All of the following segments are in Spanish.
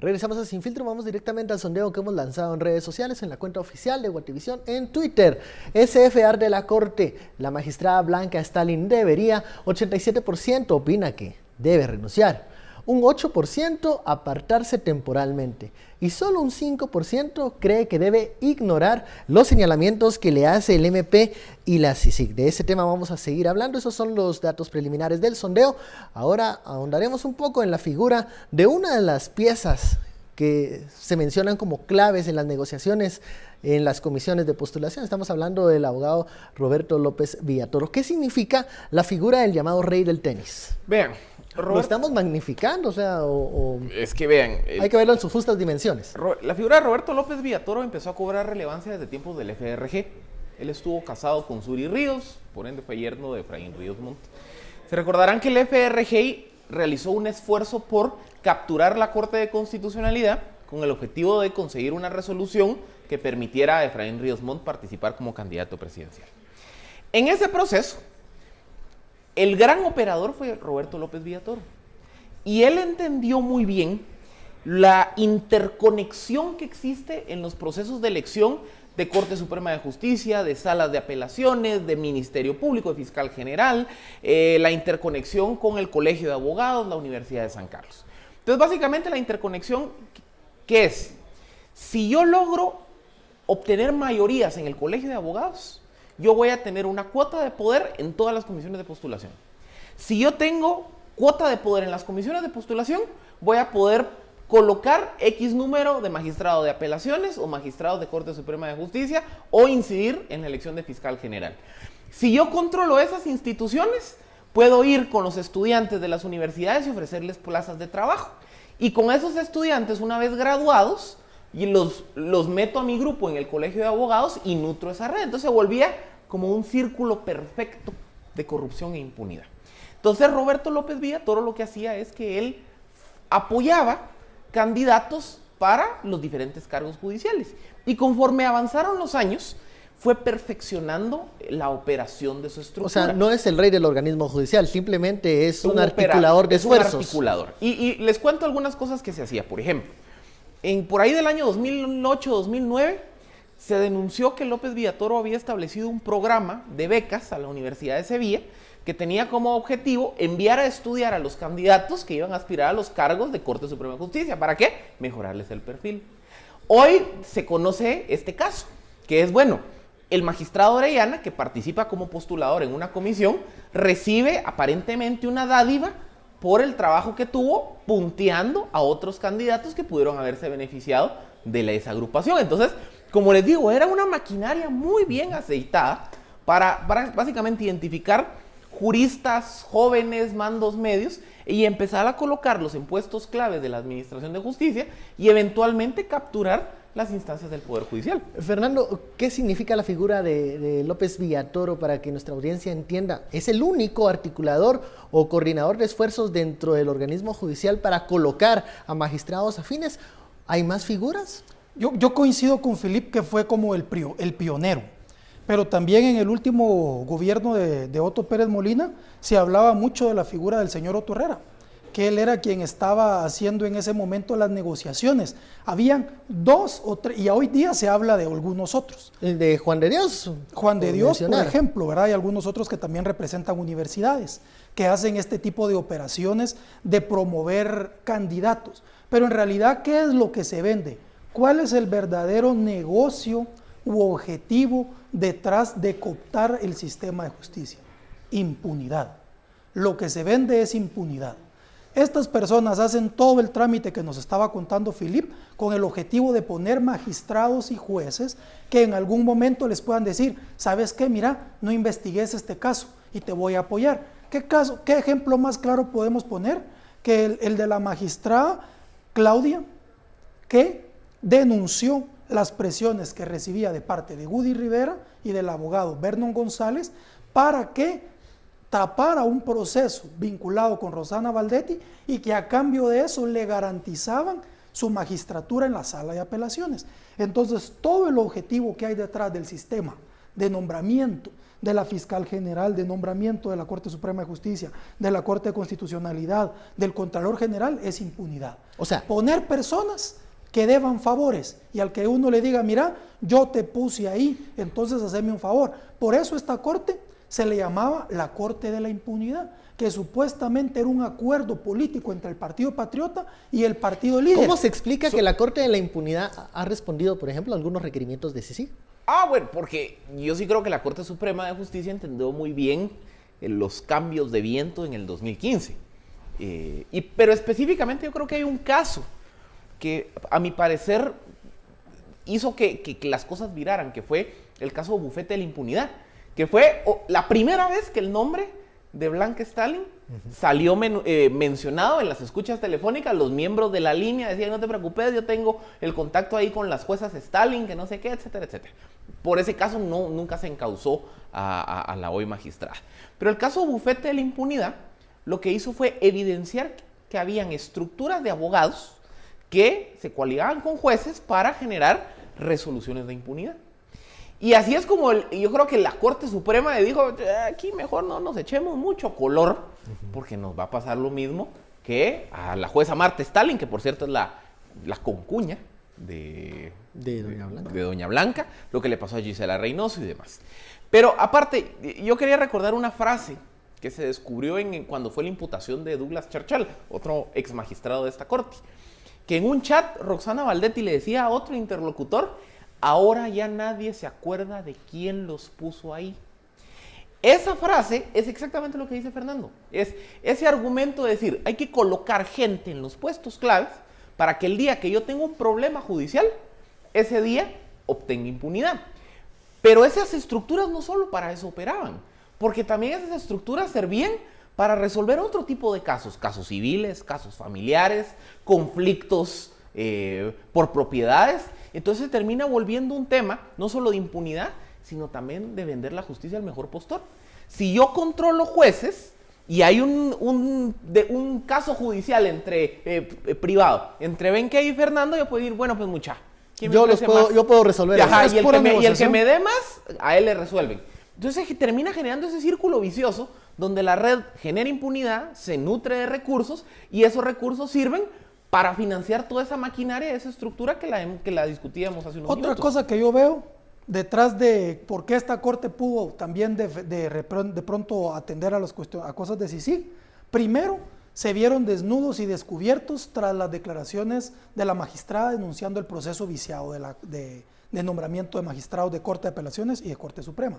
Regresamos a Sin Filtro, vamos directamente al sondeo que hemos lanzado en redes sociales, en la cuenta oficial de Guativisión en Twitter. SF arde la corte, la magistrada Blanca Stalin debería, 87% opina que debe renunciar, un 8% apartarse temporalmente y solo un 5% cree que debe ignorar los señalamientos que le hace el MP y la CICIG. De ese tema vamos a seguir hablando, esos son los datos preliminares del sondeo. Ahora ahondaremos un poco en la figura de una de las piezas que se mencionan como claves en las negociaciones en las comisiones de postulación. Estamos hablando del abogado Roberto López Villatoro. ¿Qué significa la figura del llamado rey del tenis? Vean, ¿Lo estamos magnificando? Es que vean... hay que verlo en sus justas dimensiones. La figura de Roberto López Villatoro empezó a cobrar relevancia desde tiempos del FRG. Él estuvo casado con Suri Ríos, por ende fue yerno de Efraín Ríos Montt. Se recordarán que el FRG realizó un esfuerzo por capturar la Corte de Constitucionalidad con el objetivo de conseguir una resolución que permitiera a Efraín Ríos Montt participar como candidato presidencial. En ese proceso, el gran operador fue Roberto López Villatoro. Y él entendió muy bien la interconexión que existe en los procesos de elección de Corte Suprema de Justicia, de salas de apelaciones, de Ministerio Público, de Fiscal General, la interconexión con el Colegio de Abogados, la Universidad de San Carlos. Entonces, básicamente la interconexión, ¿qué es? Si yo logro obtener mayorías en el Colegio de Abogados, yo voy a tener una cuota de poder en todas las comisiones de postulación. Si yo tengo cuota de poder en las comisiones de postulación, voy a poder colocar X número de magistrados de apelaciones o magistrados de Corte Suprema de Justicia o incidir en la elección de fiscal general. Si yo controlo esas instituciones, puedo ir con los estudiantes de las universidades y ofrecerles plazas de trabajo. Y con esos estudiantes, una vez graduados, y los meto a mi grupo en el Colegio de Abogados y nutro esa red. Entonces se volvía como un círculo perfecto de corrupción e impunidad. Entonces Roberto López Villatoro lo que hacía es que él apoyaba candidatos para los diferentes cargos judiciales. Y conforme avanzaron los años, fue perfeccionando la operación de su estructura. O sea, no es el rey del organismo judicial, simplemente es un articulador de esfuerzos. Un articulador. Y les cuento algunas cosas que se hacía. Por ejemplo, por ahí del año 2008-2009, se denunció que López Villatoro había establecido un programa de becas a la Universidad de Sevilla que tenía como objetivo enviar a estudiar a los candidatos que iban a aspirar a los cargos de Corte Suprema de Justicia. ¿Para qué? Mejorarles el perfil. Hoy se conoce este caso, que es, bueno, el magistrado Orellana, que participa como postulador en una comisión, recibe aparentemente una dádiva por el trabajo que tuvo punteando a otros candidatos que pudieron haberse beneficiado de esa agrupación. Entonces, como les digo, era una maquinaria muy bien aceitada para básicamente identificar juristas, jóvenes, mandos medios y empezar a colocarlos en puestos claves de la Administración de Justicia y eventualmente capturar las instancias del Poder Judicial. Fernando, ¿qué significa la figura de López Villatoro para que nuestra audiencia entienda? ¿Es el único articulador o coordinador de esfuerzos dentro del organismo judicial para colocar a magistrados afines? ¿Hay más figuras? Yo coincido con Philippe que fue como el pionero, pero también en el último gobierno de Otto Pérez Molina se hablaba mucho de la figura del señor Otto Herrera, que él era quien estaba haciendo en ese momento las negociaciones. Habían 2 o 3, y hoy día se habla de algunos otros. El de Juan de Dios. Juan de Dios, por ejemplo, ¿verdad? Hay algunos otros que también representan universidades, que hacen este tipo de operaciones de promover candidatos. Pero en realidad, ¿qué es lo que se vende? ¿Cuál es el verdadero negocio u objetivo detrás de cooptar el sistema de justicia? Impunidad. Lo que se vende es impunidad. Estas personas hacen todo el trámite que nos estaba contando Philippe con el objetivo de poner magistrados y jueces que en algún momento les puedan decir, ¿sabes qué? Mira, no investigues este caso y te voy a apoyar. ¿Qué ejemplo más claro podemos poner que el de la magistrada Claudia, que denunció las presiones que recibía de parte de Woody Rivera y del abogado Vernon González para que tapara un proceso vinculado con Rosana Valdetti y que a cambio de eso le garantizaban su magistratura en la sala de apelaciones? Entonces, todo el objetivo que hay detrás del sistema de nombramiento de la fiscal general, de nombramiento de la Corte Suprema de Justicia, de la Corte de Constitucionalidad, del Contralor General, es impunidad. O sea, poner personas que deban favores y al que uno le diga, mira, yo te puse ahí, entonces haceme un favor. Por eso esta corte se le llamaba la Corte de la Impunidad, que supuestamente era un acuerdo político entre el Partido Patriota y el partido líder. ¿cómo se explica que la Corte de la Impunidad ha respondido, por ejemplo, a algunos requerimientos de CICIG? Bueno, porque yo sí creo que la Corte Suprema de Justicia entendió muy bien los cambios de viento en el 2015. Pero específicamente yo creo que hay un caso que, a mi parecer, hizo que las cosas viraran, que fue el caso Bufete de la Impunidad, que fue la primera vez que el nombre de Blanca Stalin salió mencionado en las escuchas telefónicas. Los miembros de la línea decían, no te preocupes, yo tengo el contacto ahí con las juezas Stalin, que no sé qué, etcétera, etcétera. Por ese caso nunca se encausó a la hoy magistrada. Pero el caso Bufete de la Impunidad lo que hizo fue evidenciar que habían estructuras de abogados que se coaligaban con jueces para generar resoluciones de impunidad. Y así es como yo creo que la Corte Suprema le dijo, aquí mejor no nos echemos mucho color, porque nos va a pasar lo mismo que a la jueza Marta Stalin, que por cierto es la concuña de Doña Blanca, lo que le pasó a Gisela Reynoso y demás. Pero aparte, yo quería recordar una frase que se descubrió cuando fue la imputación de Douglas Charchal, otro ex magistrado de esta corte, que en un chat Roxana Valdetti le decía a otro interlocutor, ahora ya nadie se acuerda de quién los puso ahí. Esa frase es exactamente lo que dice Fernando. Es ese argumento de decir, hay que colocar gente en los puestos claves para que el día que yo tenga un problema judicial, ese día obtenga impunidad. Pero esas estructuras no solo para eso operaban, porque también esas estructuras servían para resolver otro tipo de casos civiles, casos familiares, conflictos por propiedades. Entonces se termina volviendo un tema no solo de impunidad, sino también de vender la justicia al mejor postor. Si yo controlo jueces y hay un caso judicial privado entre Benque y Fernando, yo puedo decir, bueno, pues mucha, yo puedo resolver. Ajá, y el que me dé más, a él le resuelven. Entonces termina generando ese círculo vicioso donde la red genera impunidad, se nutre de recursos y esos recursos sirven para financiar toda esa maquinaria, esa estructura que la discutíamos hace unos minutos. Otra cosa que yo veo detrás de por qué esta corte pudo también de pronto atender a cosas de CICIG, primero se vieron desnudos y descubiertos tras las declaraciones de la magistrada denunciando el proceso viciado de nombramiento de magistrados de Corte de Apelaciones y de Corte Suprema.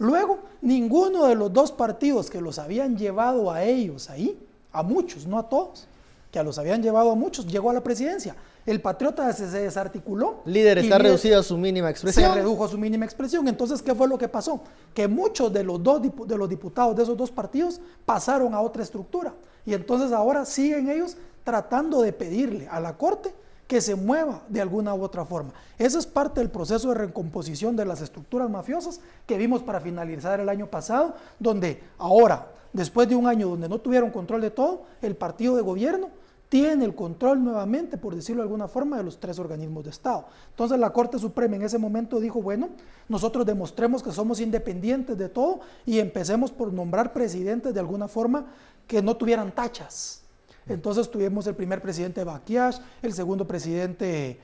Luego, ninguno de los dos partidos que los habían llevado a ellos ahí, a muchos, no a todos, que los habían llevado a muchos, llegó a la presidencia. El Patriota se desarticuló. Líder está reducido a su mínima expresión. Se redujo a su mínima expresión. Entonces, ¿qué fue lo que pasó? Que muchos de los diputados de esos dos partidos pasaron a otra estructura. Y entonces ahora siguen ellos tratando de pedirle a la Corte que se mueva de alguna u otra forma. Ese es parte del proceso de recomposición de las estructuras mafiosas que vimos para finalizar el año pasado, donde ahora, después de un año donde no tuvieron control de todo, el partido de gobierno tiene el control nuevamente, por decirlo de alguna forma, de los tres organismos de Estado. Entonces la Corte Suprema en ese momento dijo, bueno, nosotros demostremos que somos independientes de todo y empecemos por nombrar presidentes de alguna forma que no tuvieran tachas. Entonces tuvimos el primer presidente Baquiash, el segundo presidente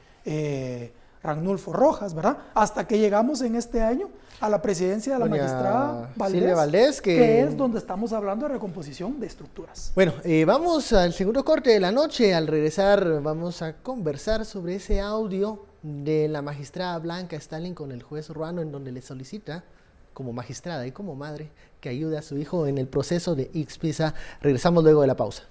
Ragnulfo Rojas, ¿verdad? Hasta que llegamos en este año a la presidencia de la magistrada Valdés, que es donde estamos hablando de recomposición de estructuras. Bueno, vamos al segundo corte de la noche. Al regresar vamos a conversar sobre ese audio de la magistrada Blanca Stalin con el juez Ruano, en donde le solicita, como magistrada y como madre, que ayude a su hijo en el proceso de Ixpisa. Regresamos luego de la pausa.